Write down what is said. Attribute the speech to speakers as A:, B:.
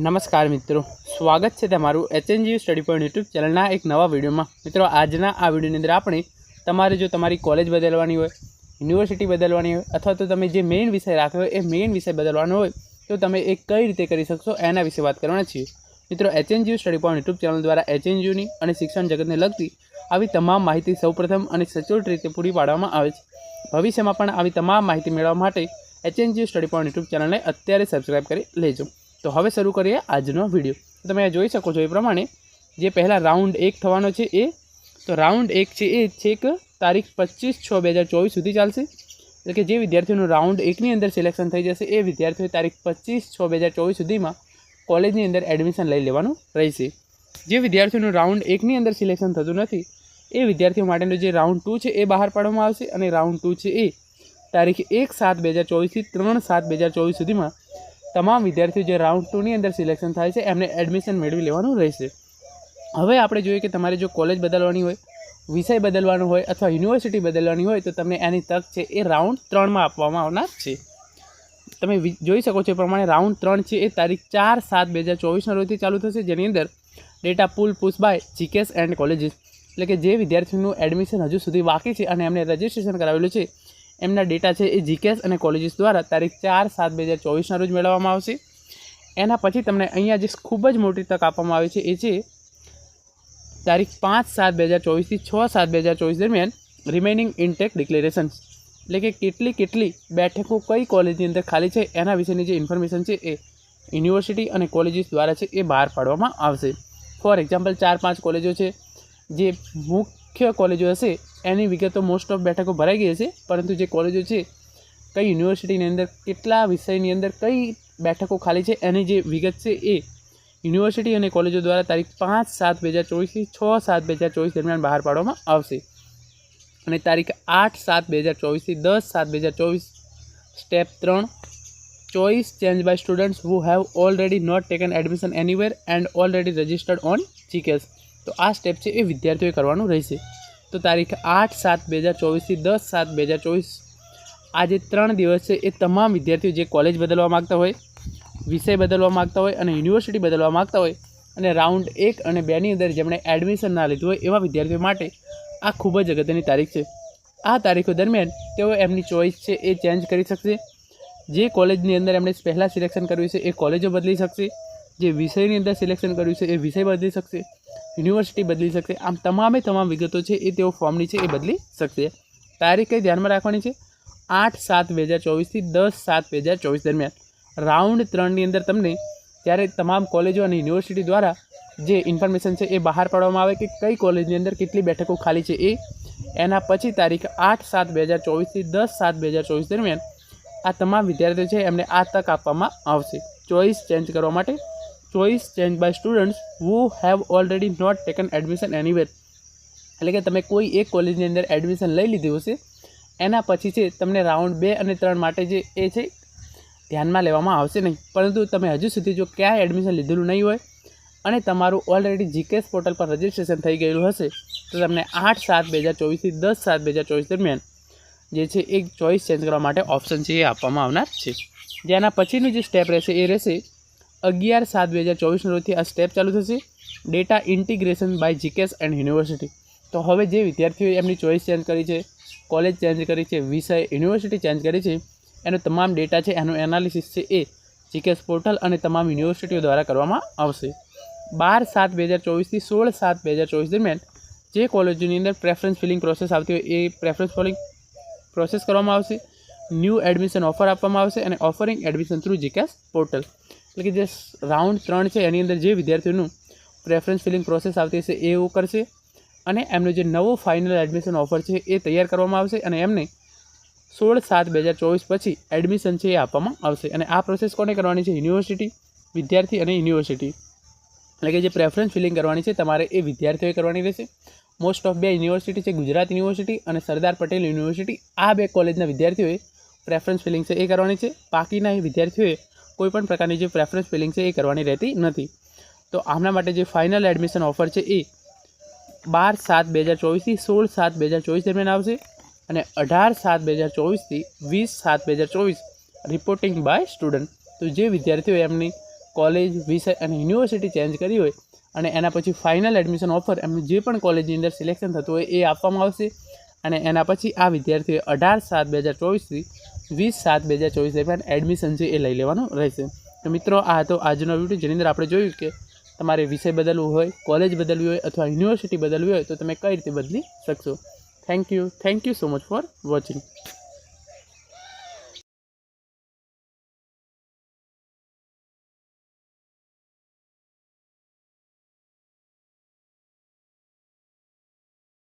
A: નમસ્કાર મિત્રો, સ્વાગત છે તમારું HNGU સ્ટડી પોઈન્ટ યુટ્યુબ ચેનલના એક નવા વિડીયોમાં। મિત્રો, આજના આ વિડીયોની અંદર આપણે તમારે જો તમારી કોલેજ બદલવાની હોય, યુનિવર્સિટી બદલવાની હોય અથવા તો તમે જે મેઇન વિષય રાખ્યો હોય એ મેઇન વિષય બદલવાનો હોય તો તમે એ કઈ રીતે કરી શકશો એના વિશે વાત કરવાના છીએ। મિત્રો, HNGU study point YouTube channel દ્વારા HNGUની અને શિક્ષણ જગતને લગતી આવી તમામ માહિતી સૌપ્રથમ અને સચોટ રીતે પૂરી પાડવામાં આવે છે। ભવિષ્યમાં પણ આવી તમામ માહિતી મેળવવા માટે HNGU સ્ટડી પોઈન્ટ યુટ્યુબ ચેનલને અત્યારે સબસ્ક્રાઇબ કરી લેજો। તો હવે શરૂ કરીએ આજનો વિડીયો। તો તમે જોઈ શકો છો એ પ્રમાણે જે પહેલાં રાઉન્ડ 1 થવાનો છે તો રાઉન્ડ 1 છે એ છેક તારીખ 25/6/2024 સુધી ચાલશે। એટલે કે જે વિદ્યાર્થીઓનું રાઉન્ડ 1ની અંદર સિલેક્શન થઈ જશે એ વિદ્યાર્થીઓએ તારીખ 25/6/2024 સુધીમાં કોલેજની અંદર એડમિશન લઈ લેવાનું રહેશે। જે વિદ્યાર્થીઓનું રાઉન્ડ 1ની અંદર સિલેક્શન થતું નથી એ વિદ્યાર્થીઓ માટેનો જે રાઉન્ડ 2 છે એ બહાર પાડવામાં આવશે અને રાઉન્ડ 2 છે એ તારીખ 1/7/2024 થી 3/7/2024 સુધીમાં તમામ વિદ્યાર્થીઓ જે રાઉન્ડ 2ની અંદર સિલેક્શન થાય છે એમને એડમિશન મેળવી લેવાનું રહેશે। હવે આપણે જોઈએ કે તમારે જો કોલેજ બદલવાની હોય, વિષય બદલવાનો હોય અથવા યુનિવર્સિટી બદલવાની હોય તો તમને એની તક છે એ રાઉન્ડ 3માં આપવામાં આવનાર છે। તમે જોઈ શકો છો એ પ્રમાણે રાઉન્ડ 3 છે એ તારીખ 4/7/2024ના રોજથી ચાલુ થશે, જેની અંદર data pull push by GKS and colleges, એટલે કે જે વિદ્યાર્થીઓનું એડમિશન હજુ સુધી બાકી છે અને એમને રજિસ્ટ્રેશન કરાવેલું છે એમના ડેટા છે એ જીકેએસ અને કોલેજીસ દ્વારા તારીખ 4/7/2024ના રોજ મેળવવામાં આવશે। એના પછી તમને અહીંયા જે ખૂબ જ મોટી તક આપવામાં આવી છે એ છે તારીખ 5/7/2024 થી 6/7/2024 દરમિયાન રિમેનિંગ ઇનટેક ડિક્લેરેશન્સ, એટલે કે કેટલી બેઠકો કઈ કોલેજની અંદર ખાલી છે એના વિશેની જે ઇન્ફોર્મેશન છે એ યુનિવર્સિટી અને કોલેજીસ દ્વારા છે એ બહાર પાડવામાં આવશે। ફોર એક્ઝામ્પલ 4-5 કોલેજો છે, જે મુખ્ય કોલેજો હશે એની વિગતો મોસ્ટ ઓફ બેઠકો ભરાઈ ગઈ હશે, પરંતુ જે કોલેજો છે કઈ યુનિવર્સિટીની અંદર કેટલા વિષયની અંદર કઈ બેઠકો ખાલી છે એની જે વિગત છે એ યુનિવર્સિટી અને કોલેજો દ્વારા તારીખ 5/7/2024 થી 6/7/2024 દરમિયાન બહાર પાડવામાં આવશે। અને તારીખ 8/7/2024 થી 10/7/2024 step 3 choice change by students who have already not taken admission anywhere and already registered on GKS, તો આ સ્ટેપ છે એ વિદ્યાર્થીઓએ કરવાનું રહેશે। તો તારીખ 8/7/2024 થી 10/7/2024 આ જે 3 દિવસ છે એ તમામ વિદ્યાર્થીઓ જે કોલેજ બદલવા માગતા હોય, વિષય બદલવા માગતા હોય અને યુનિવર્સિટી બદલવા માગતા હોય અને રાઉન્ડ 1 અને 2ની અંદર જેમણે એડમિશન ના લીધું હોય એવા વિદ્યાર્થીઓ માટે આ ખૂબ જ અગત્યની તારીખ છે। આ તારીખો દરમિયાન તેઓ એમની ચોઇસ છે એ ચેન્જ કરી શકશે। જે કોલેજની અંદર એમણે પહેલાં સિલેક્શન કર્યું છે એ કોલેજો બદલી શકશે, જે વિષયની અંદર સિલેક્શન કર્યું છે એ વિષય બદલી શકશે, યુનિવર્સિટી બદલી શકશે। આમ તમામ વિગતો છે એ તેઓ ફોર્મની છે એ બદલી શકશે। તારીખ કઈ ધ્યાનમાં રાખવાની છે? 8/7/2024 થી 10/7/2024 દરમિયાન રાઉન્ડ 3ની અંદર તમને ત્યારે તમામ કોલેજો અને યુનિવર્સિટી દ્વારા જે ઇન્ફોર્મેશન છે એ બહાર પાડવામાં આવે કે કઈ કોલેજની અંદર કેટલી બેઠકો ખાલી છે એ। એના પછી તારીખ 8/7/2024 થી 10/7/2024 દરમિયાન આ તમામ વિદ્યાર્થીઓ છે એમને આ તક આપવામાં આવશે ચોઇસ ચેન્જ કરવા માટે। Choice change by students who have already not taken admission anywhere, એટલે કે તમે કોઈ એક કોલેજની અંદર એડમિશન લઈ લીધું હશે એના પછી છે તમને રાઉન્ડ 2 અને 3 માટે જે એ છે ધ્યાનમાં લેવામાં આવશે નહીં, પરંતુ તમે હજુ સુધી જો ક્યાંય એડમિશન લીધેલું નહીં હોય અને તમારું ઓલરેડી જીકેએસ પોર્ટલ પર રજિસ્ટ્રેશન થઈ ગયેલું હશે તો તમને 8/7/2024 થી 10/7/2024 દરમિયાન જે છે એક ચોઇસ ચેન્જ કરવા માટે ઓપ્શન છે એ આપવામાં આવનાર છે। જેના પછીનું જે સ્ટેપ રહેશે એ રહેશે 11/7/2024ના રોજથી આ સ્ટેપ ચાલુ થશે, data integration by GKS and university. તો હવે જે વિદ્યાર્થીઓએ એમની ચોઇસ ચેન્જ કરી છે, કોલેજ ચેન્જ કરી છે, વિષય યુનિવર્સિટી ચેન્જ કરી છે, એનો તમામ ડેટા છે એનું એનાલિસિસ છે એ જીકેએસ પોર્ટલ અને તમામ યુનિવર્સિટીઓ દ્વારા કરવામાં આવશે। 12/7/2024 થી 16/7/2024 દરમિયાન જે કોલેજોની અંદર પ્રેફરન્સ ફિલિંગ પ્રોસેસ આવતી હોય એ પ્રેફરન્સ ફિલિંગ પ્રોસેસ કરવામાં આવશે, ન્યૂ એડમિશન ઓફર આપવામાં આવશે અને offering admission through GKS portal, એટલે કે જે રાઉન્ડ 3 છે એની અંદર જે વિદ્યાર્થીઓનું પ્રેફરન્સ ફિલિંગ પ્રોસેસ આવતી હશે એ એવું કરશે અને એમનો જે નવો ફાઇનલ એડમિશન ઓફર છે એ તૈયાર કરવામાં આવશે અને એમને 16/7/2024 પછી એડમિશન છે એ આપવામાં આવશે। અને આ પ્રોસેસ કોને કરવાની છે? યુનિવર્સિટી, વિદ્યાર્થી અને યુનિવર્સિટી, એટલે કે જે પ્રેફરન્સ ફિલિંગ કરવાની છે તમારે એ વિદ્યાર્થીઓએ કરવાની રહેશે। મોસ્ટ ઓફ 2 યુનિવર્સિટી છે, ગુજરાત યુનિવર્સિટી અને સરદાર પટેલ યુનિવર્સિટી, આ 2 કોલેજના વિદ્યાર્થીઓએ પ્રેફરન્સ ફિલિંગ છે એ કરવાની છે। બાકીના વિદ્યાર્થીઓએ કોઈપણ પ્રકારની જે પ્રેફરન્સ ફિલિંગ છે એ કરવાની રહેતી નથી। તો આમના માટે જે ફાઇનલ એડમિશન ઓફર છે એ 12/7/2024 થી 16/7/2024 દરમિયાન આવશે અને 18/7/2024 થી 20/7/2024 રિપોર્ટિંગ બાય સ્ટુડન્ટ। તો જે વિદ્યાર્થીઓ એમની કોલેજ, વિષય અને યુનિવર્સિટી ચેન્જ કરી હોય અને એના પછી ફાઇનલ એડમિશન ઓફર એમનું જે પણ કોલેજની અંદર સિલેક્શન થતું હોય એ આપવામાં આવશે અને એના પછી આ વિદ્યાર્થીઓએ 18/7/2024થી 20/7/2024 દરમિયાન એડમિશન છે એ લઈ લેવાનું રહેશે. તો મિત્રો આ હતો આજનો વિડીયો, જેની અંદર આપણે જોયું કે તમારે વિષય બદલવું હોય, કોલેજ બદલવી હોય અથવા યુનિવર્સિટી બદલવી હોય તો તમે કઈ રીતે બદલી શકશો. Thank you so much for watching.